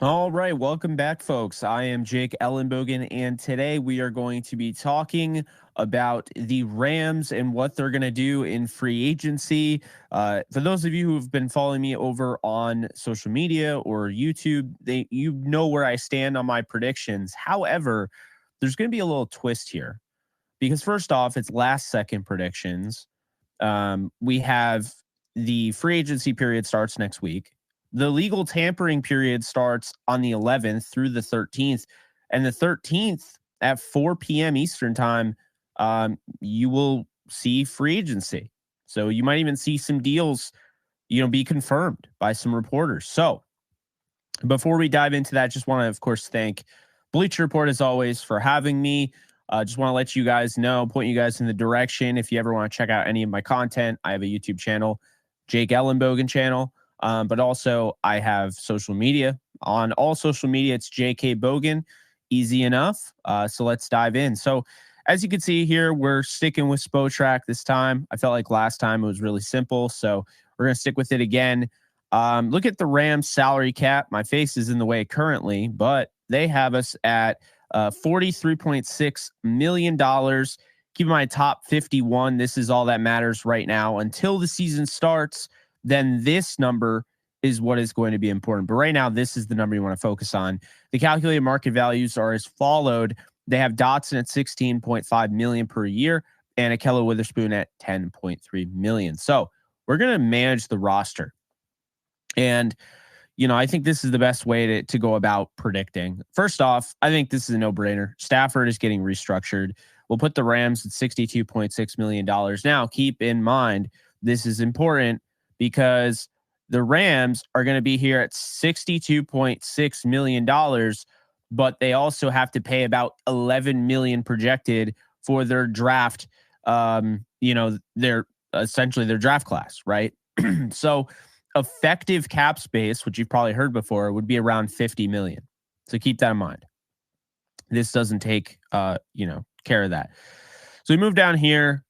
All right, welcome back, folks. I am Jake Ellenbogen, and today we are going to be talking about the Rams and what they're going to do in free agency. For those of you who have been following me over on social media or YouTube, you know where I stand on my predictions. However, there's going to be a little twist here because first off, it's last second predictions. We have the free agency period starts next week. The legal tampering period starts on the 11th through the 13th. And the 13th at 4 p.m. Eastern time, you will see free agency. So you might even see some deals, be confirmed by some reporters. So before we dive into that, just want to, of course, thank Bleacher Report as always for having me. Just want to let you guys know, point you guys in the direction. If you ever want to check out any of my content, I have a YouTube channel, Jake Ellenbogen channel. But also I have social media. On all social media, it's JK Bogan. Easy enough. So let's dive in. So as you can see here, we're sticking with Spotrac this time. I felt like last time it was really simple. So we're going to stick with it again. Look at the Rams salary cap. My face is in the way currently, but they have us at $43.6 million. Keep in mind, top 51. This is all that matters right now until the season starts. Then this number is what is going to be important. But right now, this is the number you want to focus on. The calculated market values are as followed. They have Dotson at $16.5 million per year and Ahkello Witherspoon at $10.3 million. So we're going to manage the roster. And, I think this is the best way to go about predicting. First off, I think this is a no-brainer. Stafford is getting restructured. We'll put the Rams at $62.6 million. Now, keep in mind, this is important because the Rams are going to be here at $62.6 million, but they also have to pay about $11 million projected for their draft, their draft class, right? So effective cap space, which you've probably heard before, would be around $50 million. So keep that in mind. This doesn't take, care of that. So we move down here.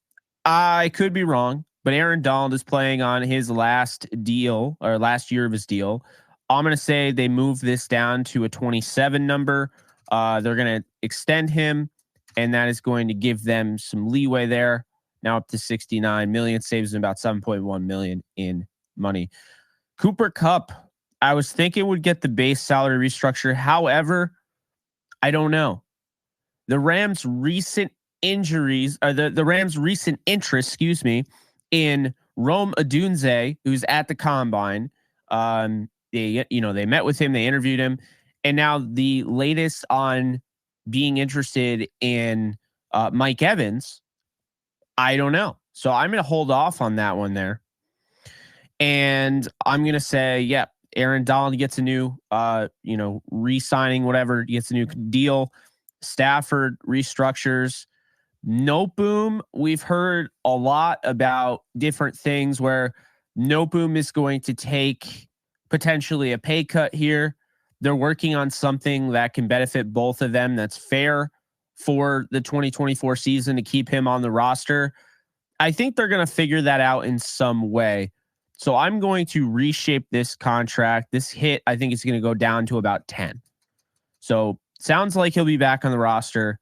I could be wrong, but Aaron Donald is playing on his last deal or last year of his deal. I'm going to say they move this down to a 27 number. They're going to extend him, and that is going to give them some leeway there. Now up to 69 million, saves them about 7.1 million in money. Cooper Kupp, I was thinking would get the base salary restructure. However, I don't know. The Rams' recent injuries, or the Rams' recent interest, in Rome Odunze, who's at the combine. They met with him, they interviewed him, and now the latest on being interested in Mike Evans, I don't know. So I'm going to hold off on that one there. And I'm going to say, Aaron Donald gets a new, re-signing, whatever, gets a new deal. Stafford restructures. Noteboom, we've heard a lot about different things where Noteboom is going to take potentially a pay cut here. They're working on something that can benefit both of them. That's fair for the 2024 season to keep him on the roster. I think they're going to figure that out in some way. So I'm going to reshape this contract. This hit, I think it's going to go down to about 10. So sounds like he'll be back on the roster.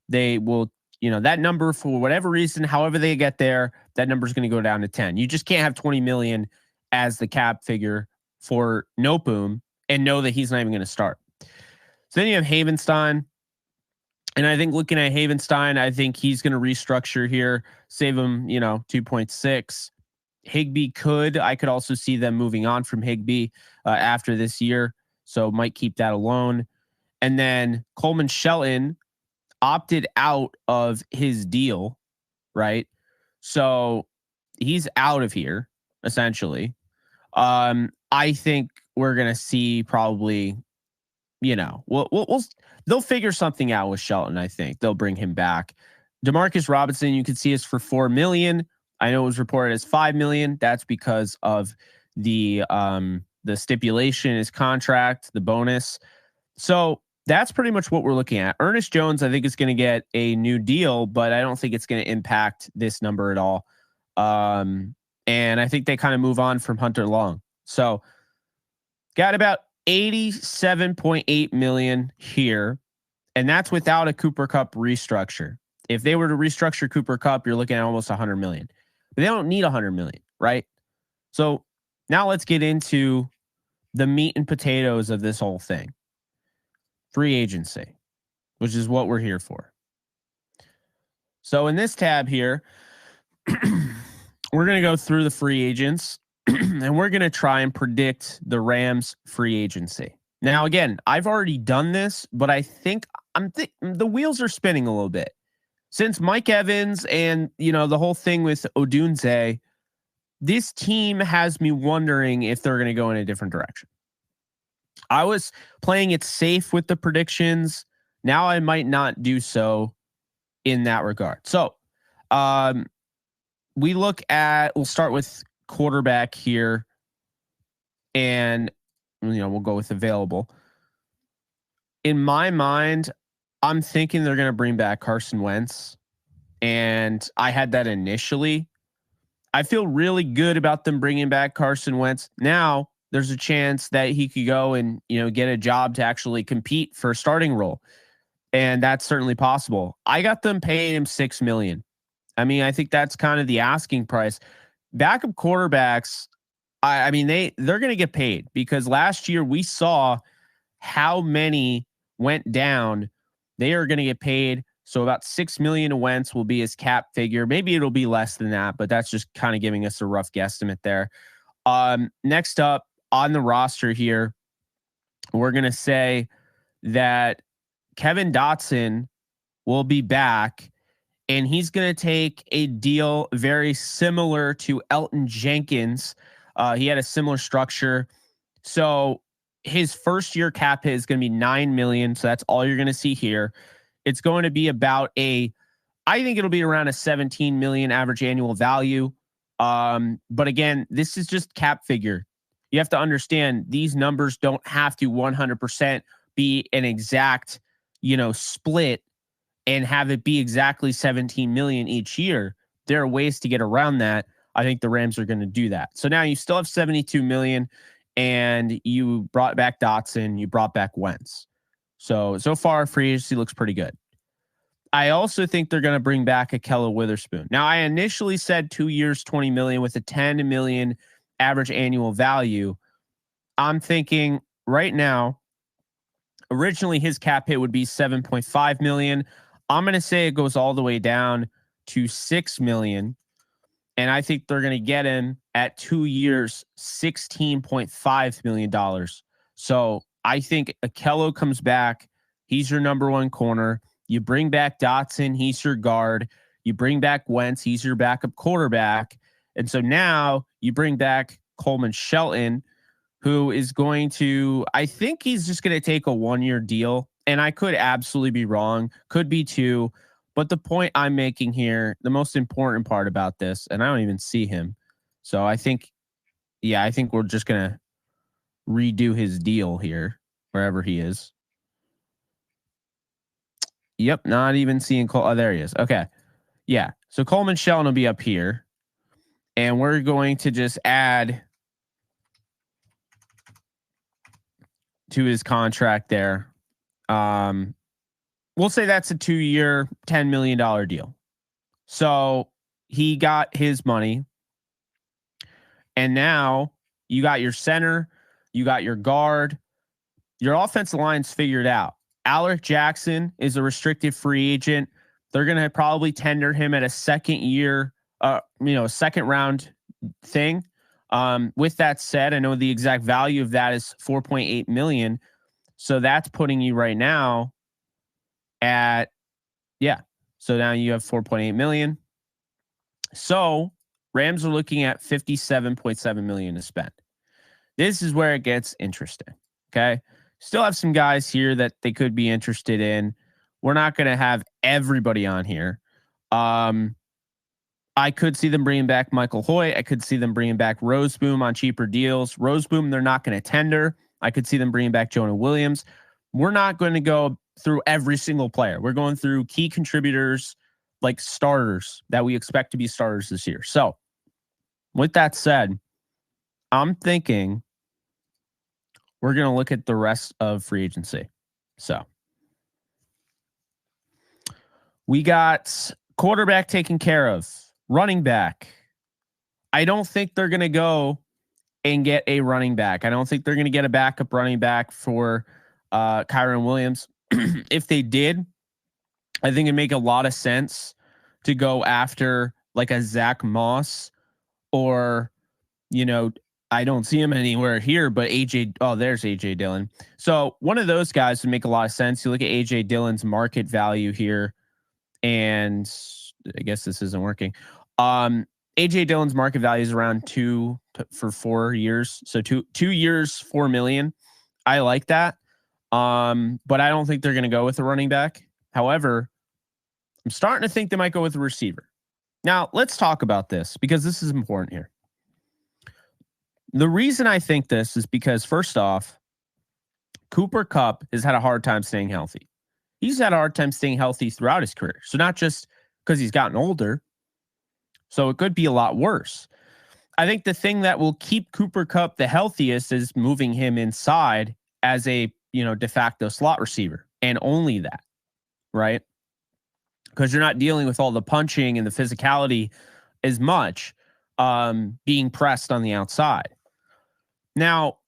They will, that number for whatever reason, however they get there, that number is going to go down to 10. You just can't have 20 million as the cap figure for Noteboom and know that he's not even going to start. So then you have Havenstein. And I think looking at Havenstein, I think he's going to restructure here, save him, 2.6. I could also see them moving on from Higbee after this year. So might keep that alone. And then Coleman Shelton opted out of his deal, right? So he's out of here, essentially. I think we're going to see probably, they'll figure something out with Shelton. I think they'll bring him back. Demarcus Robinson, you can see is for $4 million. I know it was reported as $5 million. That's because of the stipulation, his contract, the bonus. So that's pretty much what we're looking at. Ernest Jones, I think, is going to get a new deal, but I don't think it's going to impact this number at all. And I think they kind of move on from Hunter Long. So got about $87.8 million here, and that's without a Cooper Cup restructure. If they were to restructure Cooper Cup, you're looking at almost 100 million. But they don't need 100 million, right? So now let's get into the meat and potatoes of this whole thing. Free agency, which is what we're here for. So in this tab here, we're going to go through the free agents and we're going to try and predict the Rams free agency. Now, again, I've already done this, but I think the wheels are spinning a little bit since Mike Evans and, the whole thing with Odunze. This team has me wondering if they're going to go in a different direction. I was playing it safe with the predictions. Now I might not do so in that regard. So, we'll start with quarterback here, and we'll go with available. In my mind, I'm thinking they're going to bring back Carson Wentz, and I had that initially. I feel really good about them bringing back Carson Wentz. Now there's a chance that he could go and get a job to actually compete for a starting role, and that's certainly possible. I got them paying him $6 million. I mean, I think that's kind of the asking price. Backup quarterbacks, I mean, they're going to get paid because last year we saw how many went down. They are going to get paid. So about $6 million to Wentz will be his cap figure. Maybe it'll be less than that, but that's just kind of giving us a rough guesstimate there. Next up on the roster here, we're going to say that Kevin Dotson will be back, and he's going to take a deal very similar to Elton Jenkins. He had a similar structure. So his first year cap hit is going to be $9 million. So that's all you're going to see here. It's going to be about I think it'll be around a 17 million average annual value. But again, this is just cap figure. You have to understand these numbers don't have to 100% be an exact, split and have it be exactly 17 million each year. There are ways to get around that. I think the Rams are going to do that. So now you still have 72 million, and you brought back Dotson, you brought back Wentz. So far free agency looks pretty good. I also think they're going to bring back Akella Witherspoon. Now I initially said 2 years, 20 million with a 10 million average annual value. I'm thinking right now, originally his cap hit would be 7.5 million. I'm going to say it goes all the way down to 6 million. And I think they're going to get him at 2 years, $16.5 million. So I think Akello comes back. He's your number one corner. You bring back Dotson. He's your guard. You bring back Wentz. He's your backup quarterback. And so now you bring back Coleman Shelton, who is going to, I think he's just going to take a 1-year deal. And I could absolutely be wrong. Could be 2. But the point I'm making here, the most important part about this, and I don't even see him. So I think we're just going to redo his deal here, wherever he is. Yep, not even seeing Cole. Oh, there he is. Okay. Yeah. So Coleman Shelton will be up here. And we're going to just add to his contract there. We'll say that's a 2-year, $10 million deal. So he got his money. And now you got your center, you got your guard, your offensive line's figured out. Alec Jackson is a restricted free agent. They're going to probably tender him at a second round thing. With that said, I know the exact value of that is 4.8 million. So that's putting you right now at, so now you have 4.8 million. So Rams are looking at 57.7 million to spend. This is where it gets interesting. Okay. Still have some guys here that they could be interested in. We're not going to have everybody on here. I could see them bringing back Michael Hoyt. I could see them bringing back Roseboom on cheaper deals. Roseboom, they're not going to tender. I could see them bringing back Jonah Williams. We're not going to go through every single player. We're going through key contributors, like starters that we expect to be starters this year. So with that said, I'm thinking we're going to look at the rest of free agency. So we got quarterback taken care of, running back. I don't think they're going to go and get a running back. I don't think they're going to get a backup running back for Kyron Williams. If they did, I think it'd make a lot of sense to go after like a Zach Moss or, I don't see him anywhere here, but AJ. Oh, there's AJ Dillon. So one of those guys would make a lot of sense. You look at AJ Dillon's market value here, and I guess this isn't working. AJ Dillon's market value is around for 4 years. So two years, $4 million. I like that. But I don't think they're going to go with a running back. However, I'm starting to think they might go with a receiver. Now let's talk about this because this is important here. The reason I think this is because first off, Cooper Kupp has had a hard time staying healthy. He's had a hard time staying healthy throughout his career. So not just because he's gotten older. So it could be a lot worse. I think the thing that will keep Cooper Kupp the healthiest is moving him inside as a, de facto slot receiver, and only that, right? Because you're not dealing with all the punching and the physicality as much being pressed on the outside. Now,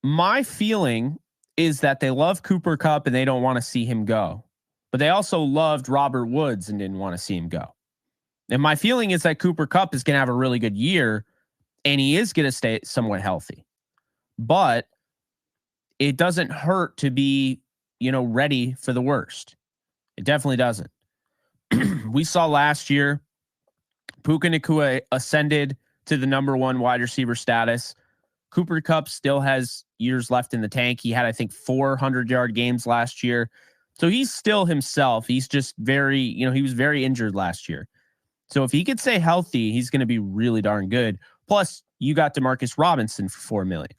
my feeling is that they love Cooper Kupp and they don't want to see him go, but they also loved Robert Woods and didn't want to see him go. And my feeling is that Cooper Kupp is going to have a really good year and he is going to stay somewhat healthy, but it doesn't hurt to be, ready for the worst. It definitely doesn't. We saw last year, Puka Nacua ascended to the number 1 wide receiver status. Cooper Kupp still has years left in the tank. He had, I think, 400-yard games last year. So he's still himself. He's just he was very injured last year. So if he could stay healthy, he's going to be really darn good. Plus, you got Demarcus Robinson for $4 million.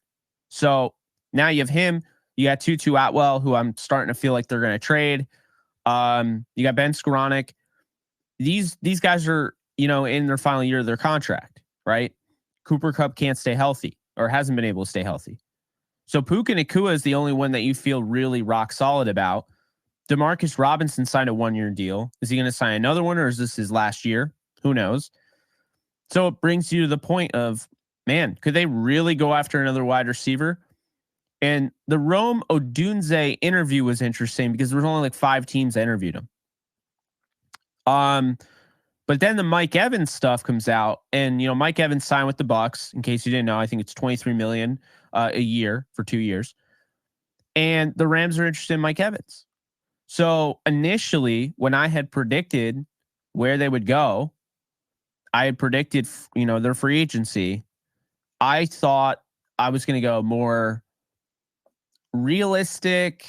So now you have him. You got Tutu Atwell, who I'm starting to feel like they're going to trade. You got Ben Skoranek. These guys are, in their final year of their contract, right? Cooper Kupp can't stay healthy or hasn't been able to stay healthy. So Puka Nacua is the only one that you feel really rock solid about. Demarcus Robinson signed a 1-year deal. Is he going to sign another one or is this his last year? Who knows? So it brings you to the point of, man, could they really go after another wide receiver? And the Rome Odunze interview was interesting because there was only like 5 teams that interviewed him. But then the Mike Evans stuff comes out, and Mike Evans signed with the Bucks. In case you didn't know, I think it's $23 million a year for 2 years. And the Rams are interested in Mike Evans. So initially, when I had predicted where they would go, I had predicted, their free agency. I thought I was going to go more realistic,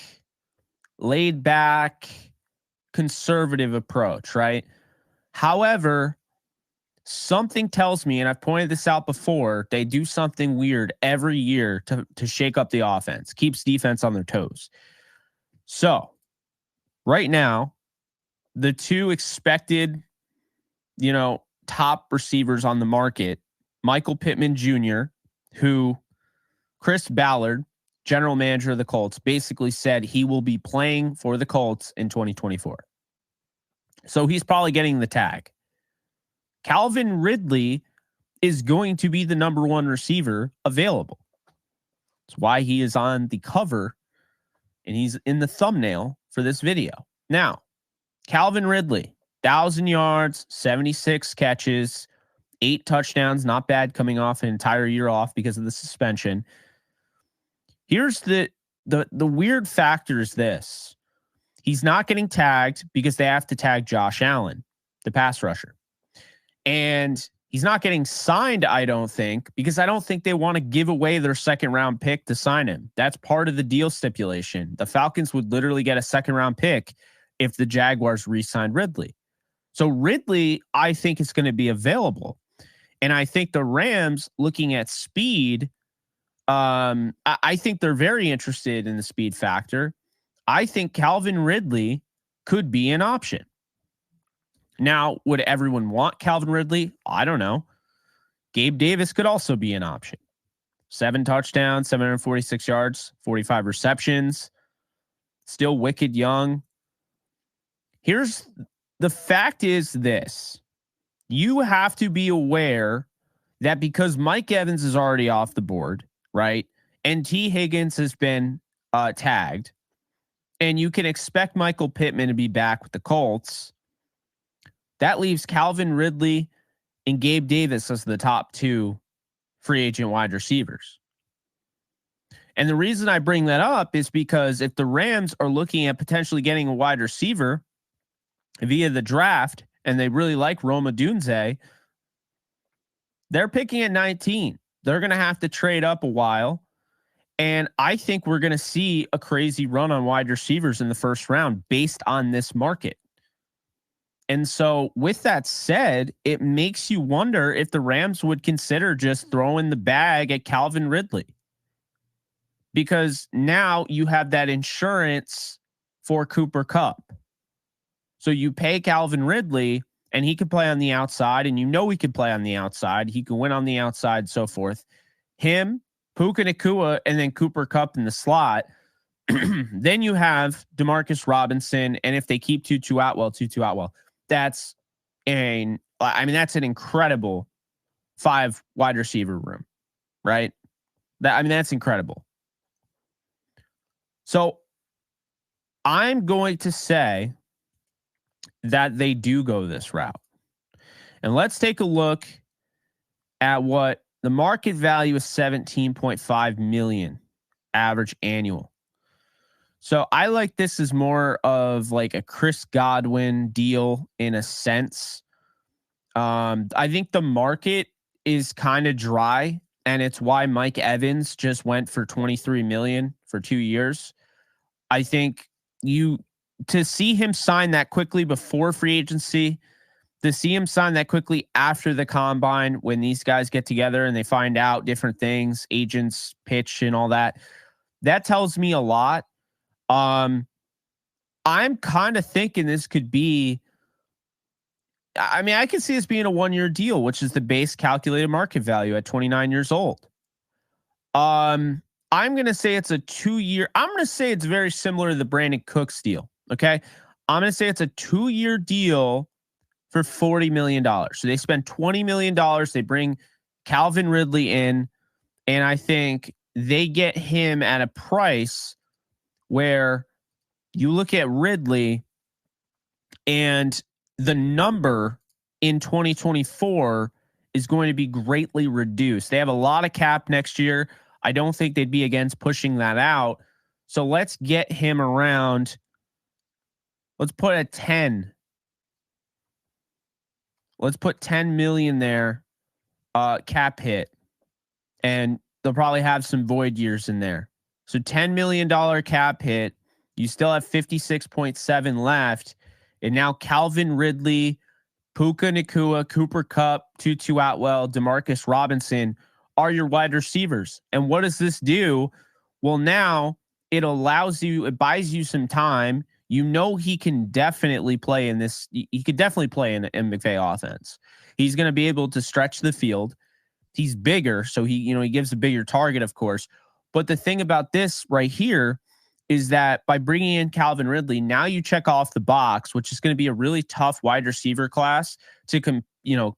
laid back, conservative approach, right? However, something tells me, and I've pointed this out before, they do something weird every year to shake up the offense, keeps defense on their toes. So right now, the 2 expected, top receivers on the market, Michael Pittman Jr., who Chris Ballard, general manager of the Colts, basically said he will be playing for the Colts in 2024. So he's probably getting the tag. Calvin Ridley is going to be the number 1 receiver available. That's why he is on the cover and he's in the thumbnail for this video. Now, Calvin Ridley, 1,000 yards, 76 catches, 8 touchdowns. Not bad coming off an entire year off because of the suspension. Here's the weird factor is this. He's not getting tagged because they have to tag Josh Allen, the pass rusher. And he's not getting signed, I don't think, because I don't think they want to give away their 2nd-round pick to sign him. That's part of the deal stipulation. The Falcons would literally get a 2nd-round pick if the Jaguars re-signed Ridley. So Ridley, I think, is going to be available. And I think the Rams, looking at speed, I think they're very interested in the speed factor. I think Calvin Ridley could be an option. Now, would everyone want Calvin Ridley? I don't know. Gabe Davis could also be an option. 7 touchdowns, 746 yards, 45 receptions. Still wicked young. Here's the fact is this. You have to be aware that because Mike Evans is already off the board, right? And T. Higgins has been tagged, and you can expect Michael Pittman to be back with the Colts. That leaves Calvin Ridley and Gabe Davis as the top 2 free agent wide receivers. And the reason I bring that up is because if the Rams are looking at potentially getting a wide receiver via the draft, and they really like Rome Odunze, they're picking at 19. They're going to have to trade up a while. And I think we're going to see a crazy run on wide receivers in the first round based on this market. And so with that said, it makes you wonder if the Rams would consider just throwing the bag at Calvin Ridley, because now you have that insurance for Cooper Kupp. So you pay Calvin Ridley and he can play on the outside, and you know he can play on the outside. He can win on the outside, so forth. Him, Puka Nacua, and then Cooper Kupp in the slot. Then you have Demarcus Robinson, and if they keep Tutu Atwell, that's an incredible 5 wide receiver room, right? That's incredible. So I'm going to say that they do go this route. And let's take a look at what the market value is. 17.5 million average annual. So I like this as more of like a Chris Godwin deal in a sense. I think the market is kind of dry, and it's why Mike Evans just went for 23 million for 2 years. I think to see him sign that quickly before free agency, to see him sign that quickly after the combine, when these guys get together and they find out different things, agents pitch and all that, that tells me a lot. I'm kind of thinking this could be, I could see this being a 1-year deal, which is the base calculated market value at 29 years old. I'm going to say it's a 2-year. I'm going to say it's very similar to the Brandon Cooks deal. Okay. I'm going to say it's a 2-year deal for $40 million. So they spend $20 million. They bring Calvin Ridley in, and I think they get him at a price where you look at Ridley and the number in 2024 is going to be greatly reduced. They have a lot of cap next year. I don't think they'd be against pushing that out. So let's get him around. Let's put a 10. Let's put 10 million there, cap hit, and they'll probably have some void years in there. So $10 million cap hit. You still have 56.7 left. And now Calvin Ridley, Puka Nacua, Cooper Kupp, Tutu Atwell, Demarcus Robinson are your wide receivers. And what does this do? Well, now it buys you some time. You know, he can definitely play in this. He could definitely play in McVay offense. He's going to be able to stretch the field. He's bigger, so he gives a bigger target, of course. But the thing about this right here is that by bringing in Calvin Ridley, now you check off the box, which is going to be a really tough wide receiver class to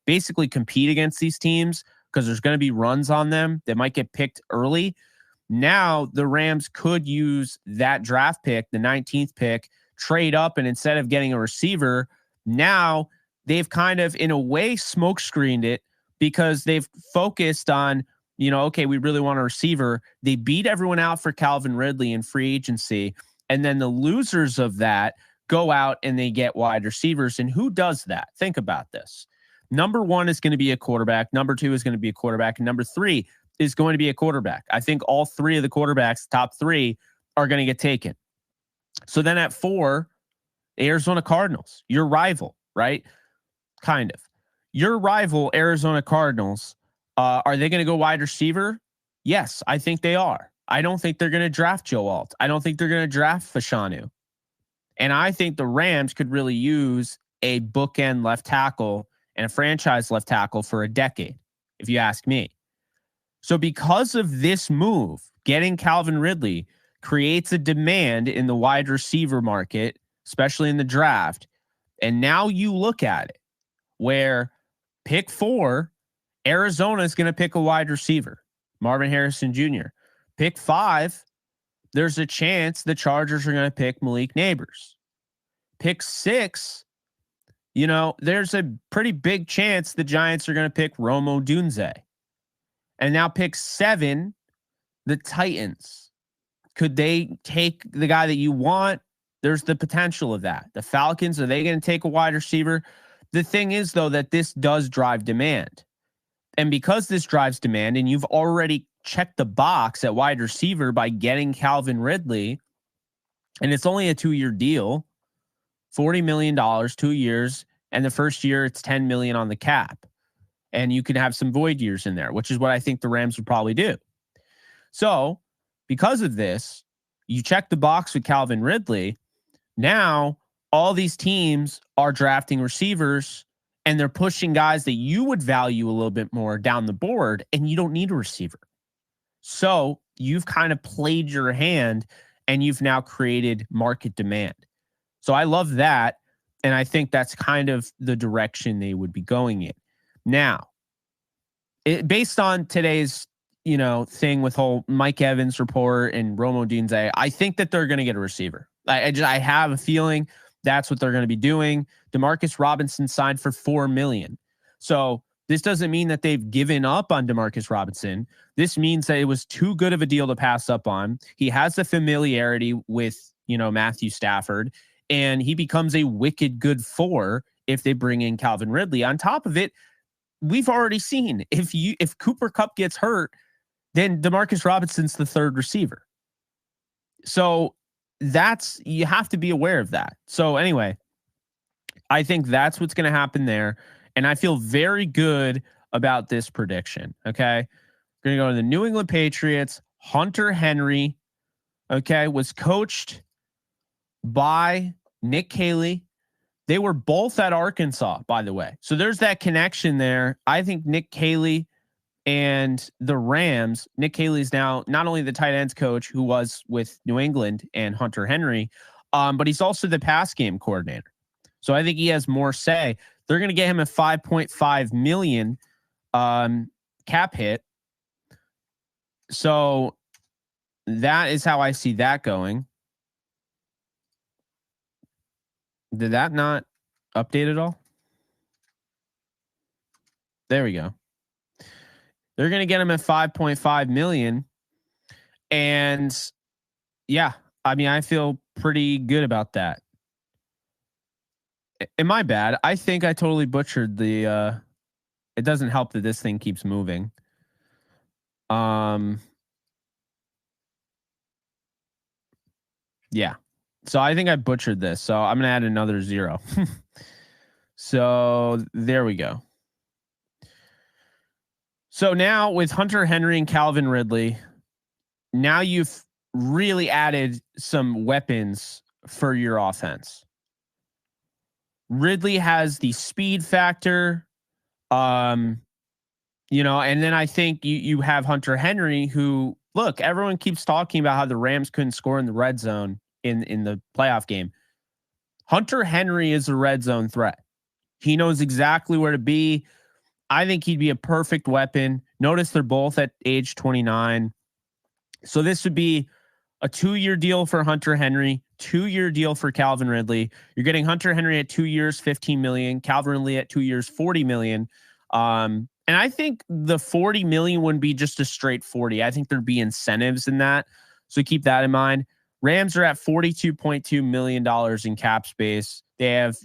basically compete against these teams, because there's going to be runs on them that might get picked early. Now the Rams could use that draft pick, the 19th pick, trade up, and instead of getting a receiver, now they've kind of in a way smoke screened it, because they've focused on, okay, we really want a receiver. They beat everyone out for Calvin Ridley in free agency. And then the losers of that go out and they get wide receivers. And who does that? Think about this. Number 1 is going to be a quarterback. Number 2 is going to be a quarterback. And number 3 is going to be a quarterback. I think all 3 of the quarterbacks, top 3, are going to get taken. So then at 4, Arizona Cardinals, your rival, right? Kind of. Your rival, Arizona Cardinals, are they going to go wide receiver? Yes, I think they are. I don't think they're going to draft Joe Alt. I don't think they're going to draft Fashanu. And I think the Rams could really use a bookend left tackle and a franchise left tackle for a decade, if you ask me. So because of this move, getting Calvin Ridley creates a demand in the wide receiver market, especially in the draft. And now you look at it where pick 4, Arizona is going to pick a wide receiver, Marvin Harrison Jr. Pick 5, there's a chance the Chargers are going to pick Malik Neighbors. Pick 6, there's a pretty big chance the Giants are going to pick Rome Odunze. And now pick 7, the Titans. Could they take the guy that you want? There's the potential of that. The Falcons, are they going to take a wide receiver? The thing is, though, that this does drive demand. And because this drives demand, and you've already checked the box at wide receiver by getting Calvin Ridley, and it's only a 2-year deal, $40 million, 2 years, and the first year it's $10 million on the cap. And you can have some void years in there, which is what I think the Rams would probably do. So because of this, you check the box with Calvin Ridley. Now all these teams are drafting receivers and they're pushing guys that you would value a little bit more down the board, and you don't need a receiver. So you've kind of played your hand and you've now created market demand. So I love that. And I think that's kind of the direction they would be going in. Now, based on today's, thing with whole Mike Evans report and Rome Odunze, I think that they're going to get a receiver. I have a feeling that's what they're going to be doing. Demarcus Robinson signed for $4 million. So this doesn't mean that they've given up on Demarcus Robinson. This means that it was too good of a deal to pass up on. He has the familiarity with, Matthew Stafford, and he becomes a wicked good 4 if they bring in Calvin Ridley. On top of it, we've already seen if Cooper Kupp gets hurt, then Demarcus Robinson's the 3rd receiver. So you have to be aware of that. So anyway, I think that's what's going to happen there. And I feel very good about this prediction. Okay. Going to go to the New England Patriots. Hunter Henry, was coached by Nick Caley. They were both at Arkansas, by the way. So there's that connection there. I think Nick Caley and the Rams, Nick Caley's now not only the tight ends coach who was with New England and Hunter Henry, but he's also the pass game coordinator. So I think he has more say. They're going to get him a $5.5 million cap hit. So that is how I see that going. Did that not update at all? There we go. They're going to get him at $5.5 million. And yeah, I feel pretty good about that. Am I bad? I think I totally butchered the, it doesn't help that this thing keeps moving. Yeah. So I think I butchered this. So I'm going to add another 0. So there we go. So now with Hunter Henry and Calvin Ridley, now you've really added some weapons for your offense. Ridley has the speed factor, and then I think you have Hunter Henry, who, look, everyone keeps talking about how the Rams couldn't score in the red zone in the playoff game. Hunter Henry is a red zone threat. He knows exactly where to be. I think he'd be a perfect weapon. Notice they're both at age 29. So this would be a 2-year deal for Hunter Henry, 2-year deal for Calvin Ridley. You're getting Hunter Henry at 2 years, $15 million, Calvin Ridley at 2 years, $40 million. And I think the $40 million wouldn't be just a straight 40. I think there'd be incentives in that. So keep that in mind. Rams are at $42.2 million in cap space. They have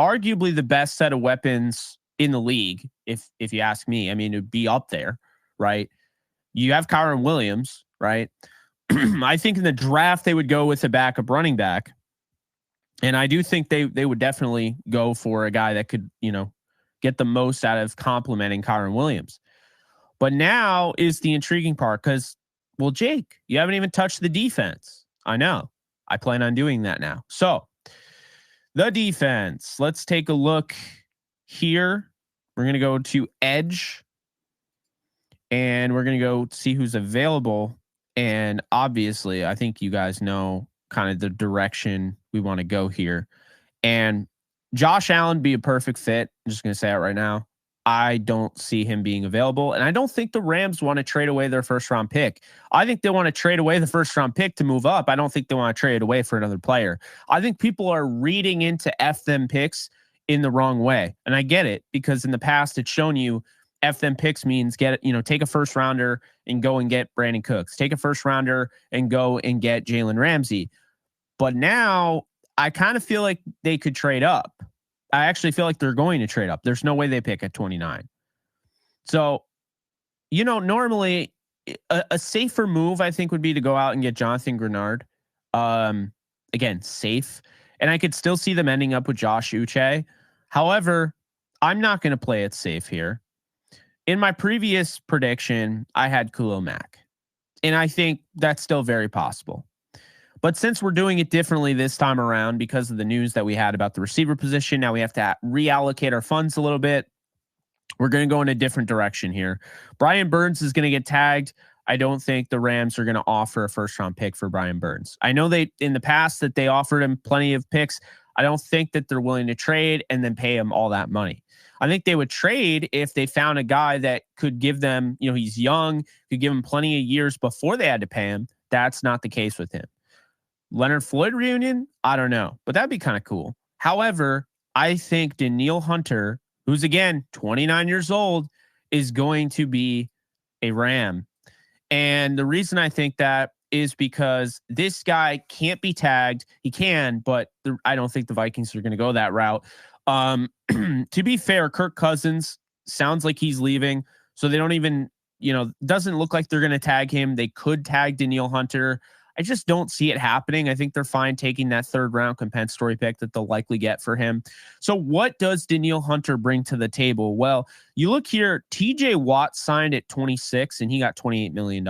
arguably the best set of weapons in the league, if you ask me. It'd be up there, right? You have Kyron Williams, right? I think in the draft they would go with a backup running back, and I do think they would definitely go for a guy that could, get the most out of complementing Kyron Williams. But now is the intriguing part because, well, Jake, you haven't even touched the defense. I know. I plan on doing that now. So the defense, let's take a look here. We're going to go to edge. and we're going to go see who's available. And obviously, I think you guys know kind of the direction we want to go here. And Josh Allen be a perfect fit. I'm just going to say it right now. I don't see him being available. And I don't think the Rams want to trade away their first round pick. I think they want to trade away the first round pick to move up. I don't think they want to trade it away for another player. I think people are reading into F them picks in the wrong way. And I get it, because in the past it's shown you F them picks means take a first rounder and go and get Brandon Cooks. Take a first rounder and go and get Jalen Ramsey. But now I kind of feel like they could trade up. I actually feel like they're going to trade up. There's no way they pick at 29. So, normally a safer move, I think, would be to go out and get Jonathan Grenard. Again, safe. And I could still see them ending up with Josh Uche. However, I'm not going to play it safe here. In my previous prediction, I had Khalil Mack. And I think that's still very possible. But since we're doing it differently this time around because of the news that we had about the receiver position, now we have to reallocate our funds a little bit. We're going to go in a different direction here. Brian Burns is going to get tagged. I don't think the Rams are going to offer a first round pick for Brian Burns. I know they in the past that they offered him plenty of picks. I don't think that they're willing to trade and then pay him all that money. I think they would trade if they found a guy that could give them, he's young, could give him plenty of years before they had to pay him. That's not the case with him. Leonard Floyd reunion? I don't know, but that'd be kind of cool. However, I think Danielle Hunter, who's again 29 years old, is going to be a Ram. And the reason I think that is because this guy can't be tagged. He can, but I don't think the Vikings are going to go that route. To be fair, Kirk Cousins sounds like he's leaving, so they don't even, doesn't look like they're going to tag him. They could tag Danielle Hunter. I just don't see it happening. I think they're fine taking that third round compensatory pick that they'll likely get for him. So what does Danielle Hunter bring to the table? Well, you look here, TJ Watt signed at 26 and he got $28 million.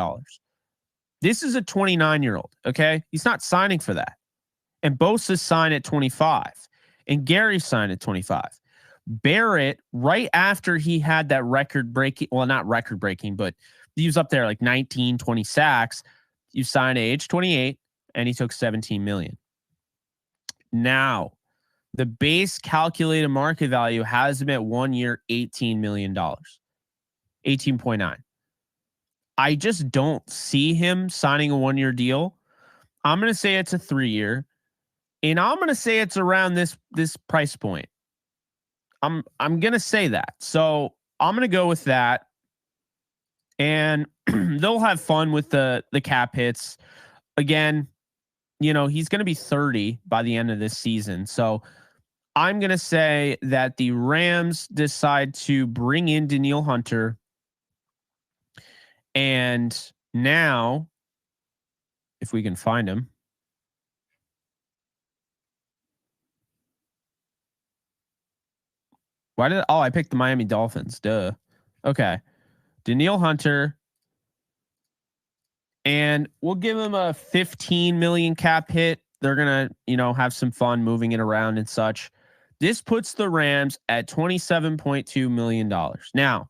This is a 29-year-old. Okay. He's not signing for that. And Bosa signed at 25 and Gary signed at 25. Barrett, right after he had that not record breaking, but he was up there like 19, 20 sacks. You signed at age 28 and he took 17 million. Now, the base calculated market value has him at 1 year, $18 million, 18.9. I just don't see him signing a 1 year deal. I'm going to say it's a 3 year, and I'm going to say it's around this price point. I'm going to say that. So I'm going to go with that. And they'll have fun with the cap hits. Again, he's going to be 30 by the end of this season. So I'm going to say that the Rams decide to bring in Danielle Hunter. And now, if we can find him. I picked the Miami Dolphins. Duh. Okay. Danielle Hunter. And we'll give him a 15 million cap hit. They're going to, have some fun moving it around and such. This puts the Rams at $27.2 million. Now,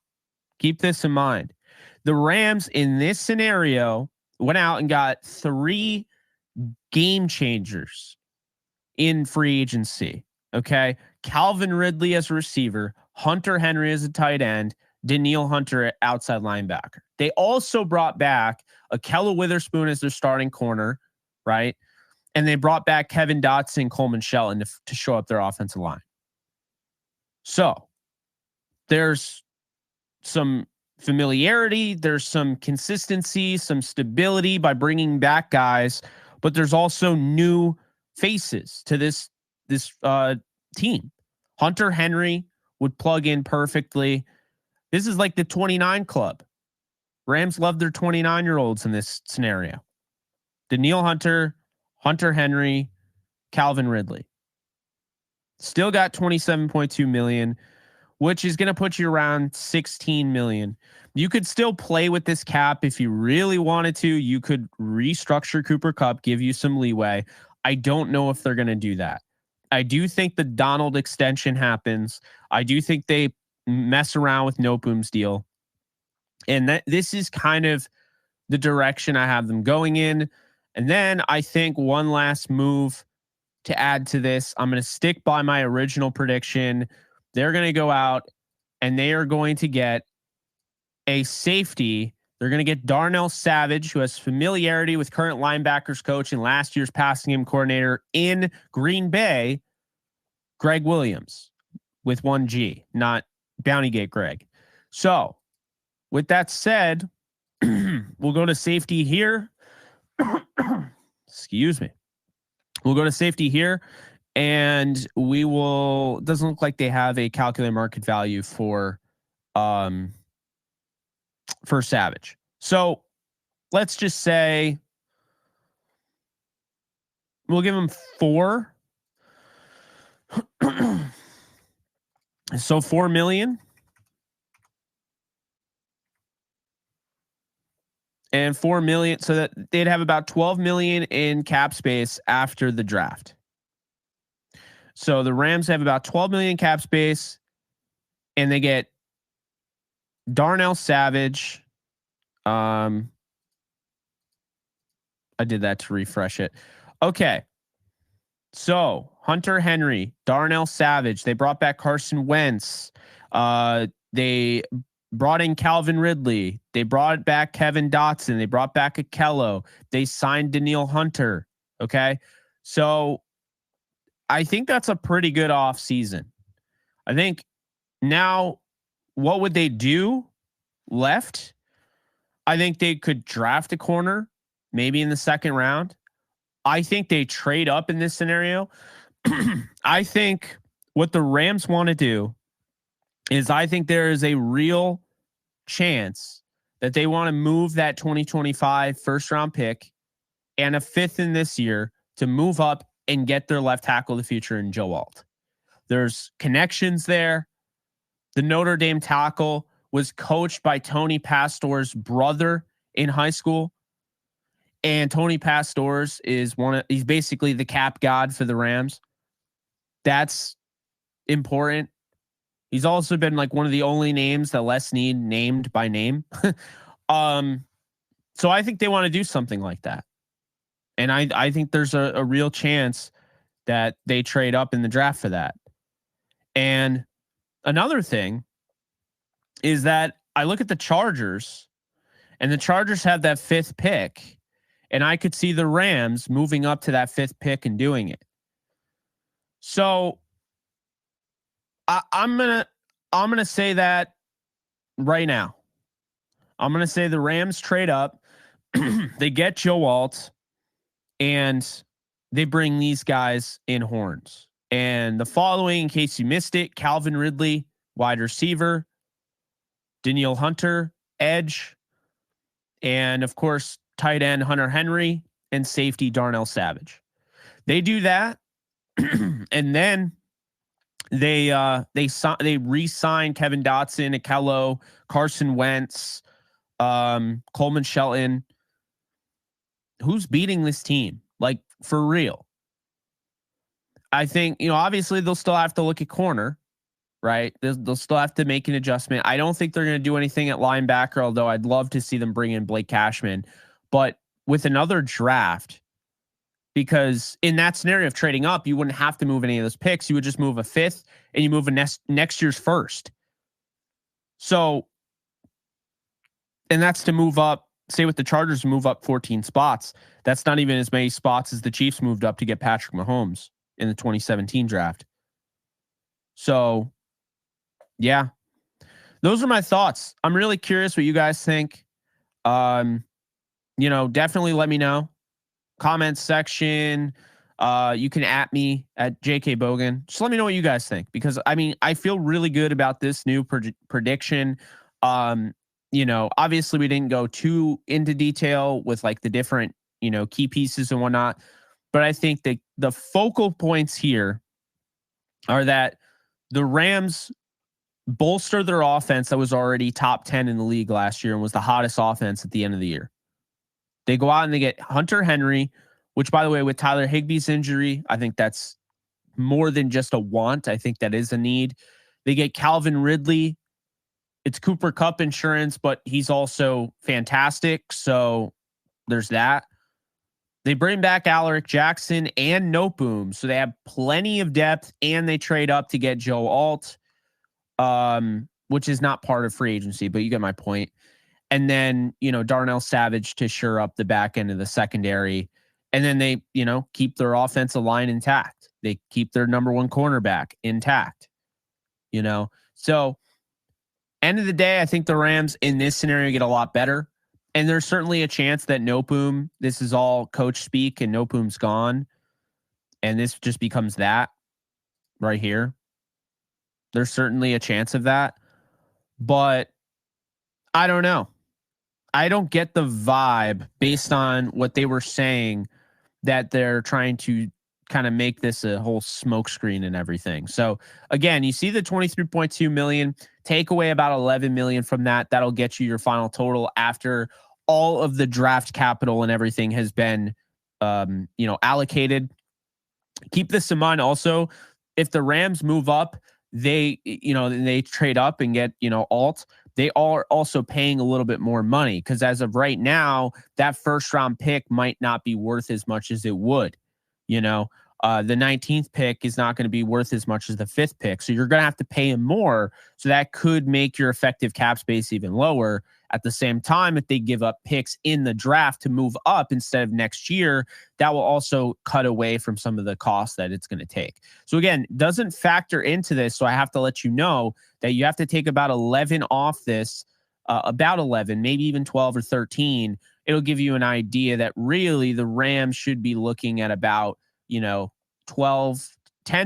keep this in mind. The Rams in this scenario went out and got 3 game changers in free agency. Okay. Calvin Ridley as a receiver, Hunter Henry as a tight end, Danielle Hunter at outside linebacker. They also brought back Akella Witherspoon as their starting corner, right? And they brought back Kevin Dotson, Coleman Shelton to show up their offensive line. So there's some familiarity, there's some consistency, some stability by bringing back guys, but there's also new faces to this team. Hunter Henry would plug in perfectly. This is like the 29 club. Rams love their 29-year-olds in this scenario. Danielle Hunter, Hunter Henry, Calvin Ridley. Still got 27.2 million, which is going to put you around 16 million. You could still play with this cap if you really wanted to. You could restructure Cooper Kupp, give you some leeway. I don't know if they're going to do that. I do think the Donald extension happens. I do think they mess around with Noboom's deal. And this is kind of the direction I have them going in. And then I think one last move to add to this, I'm going to stick by my original prediction. They're going to go out and they are going to get a safety. They're going to get Darnell Savage, who has familiarity with current linebackers coach and last year's passing game coordinator in Green Bay, Greg Williams, with 1G, not Bountygate Greg. So with that said, we'll go to safety here. Excuse me. We'll go to safety here, and we will. Doesn't look like they have a calculated market value for Savage. So let's just say we'll give him 4. So 4 million. And 4 million, so that they'd have about 12 million in cap space after the draft. So the Rams have about 12 million cap space, and they get Darnell Savage. I did that to refresh it. Okay. So Hunter Henry, Darnell Savage. They brought back Carson Wentz. They brought in Calvin Ridley. They brought back Kevin Dotson. They brought back Akello. They signed Danielle Hunter. Okay. So I think that's a pretty good off season. I think now what would they do left? I think they could draft a corner, maybe in the second round. I think they trade up in this scenario. I think what the Rams want to do is I think there is a real chance that they want to move that 2025 first round pick and a 5th in this year to move up and get their left tackle of the future in Joe Alt. There's connections there. The Notre Dame tackle was coached by Tony Pastor's brother in high school. And Tony Pastors is he's basically the cap god for the Rams. That's important. He's also been like one of the only names that Les Snead named by name. So I think they want to do something like that. And I think there's a real chance that they trade up in the draft for that. And another thing is that I look at the Chargers, and the Chargers have that 5th pick, and I could see the Rams moving up to that 5th pick and doing it. So I'm gonna say that right now. I'm gonna say the Rams trade up. They get Joe Alt, and they bring these guys in horns. And the following, in case you missed it: Calvin Ridley, wide receiver; Danielle Hunter, edge; and of course, tight end Hunter Henry; and safety Darnell Savage. They do that, and then they re-sign Kevin Dotson, Akello, Carson Wentz, Coleman Shelton. Who's beating this team? Like, for real. I think, obviously they'll still have to look at corner, right? They'll still have to make an adjustment. I don't think they're going to do anything at linebacker, although I'd love to see them bring in Blake Cashman. But with another draft, because in that scenario of trading up, you wouldn't have to move any of those picks. You would just move a 5th and you move a next year's 1st. So, and that's to move up, say with the Chargers, move up 14 spots. That's not even as many spots as the Chiefs moved up to get Patrick Mahomes in the 2017 draft. So, yeah, those are my thoughts. I'm really curious what you guys think. Definitely let me know. Comment section. You can at me at JK Bogan. Just let me know what you guys think, because I feel really good about this new prediction. Obviously we didn't go too into detail with like the different, key pieces and whatnot, but I think that the focal points here are that the Rams bolster their offense that was already top 10 in the league last year and was the hottest offense at the end of the year. They go out and they get Hunter Henry, which, by the way, with Tyler Higbee's injury, I think that's more than just a want. I think that is a need. They get Calvin Ridley It's Cooper Cup insurance, but he's also fantastic. So there's that. They bring back Alaric Jackson and Noteboom. So they have plenty of depth, and they trade up to get Joe Alt, which is not part of free agency, but you get my point. And then, Darnell Savage to shore up the back end of the secondary. And then they, keep their offensive line intact. They keep their number one cornerback intact, So end of the day, I think the Rams in this scenario get a lot better. And there's certainly a chance that Noteboom, this is all coach speak and Noteboom's gone. And this just becomes that right here. There's certainly a chance of that. But I don't know. I don't get the vibe based on what they were saying that they're trying to kind of make this a whole smokescreen and everything. So again, you see the 23.2 million, take away about 11 million from that. That'll get you your final total after all of the draft capital and everything has been, allocated. Keep this in mind. Also, if the Rams move up, they trade up and get, Alt, they are also paying a little bit more money. Cause as of right now, that first round pick might not be worth as much as it would, the 19th pick is not going to be worth as much as the 5th pick. So you're going to have to pay him more. So that could make your effective cap space even lower. At the same time, if they give up picks in the draft to move up instead of next year, that will also cut away from some of the costs that it's going to take. So again, doesn't factor into this. So I have to let you know that you have to take about 11 off this, about 11, maybe even 12 or 13. It'll give you an idea that really the Rams should be looking at about, 10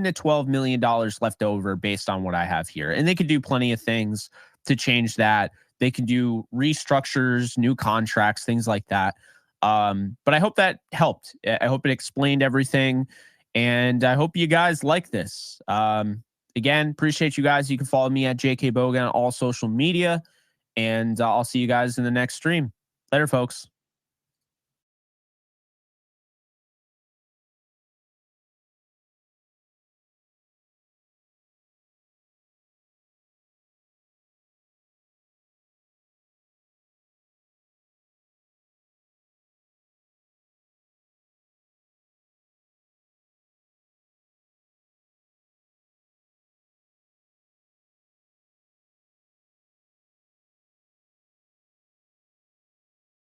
to $12 million left over based on what I have here. And they could do plenty of things to change that. They can do restructures, new contracts, things like that. But I hope that helped. I hope it explained everything. And I hope you guys like this. Again, appreciate you guys. You can follow me at JK Bogan on all social media. And I'll see you guys in the next stream. Later, folks.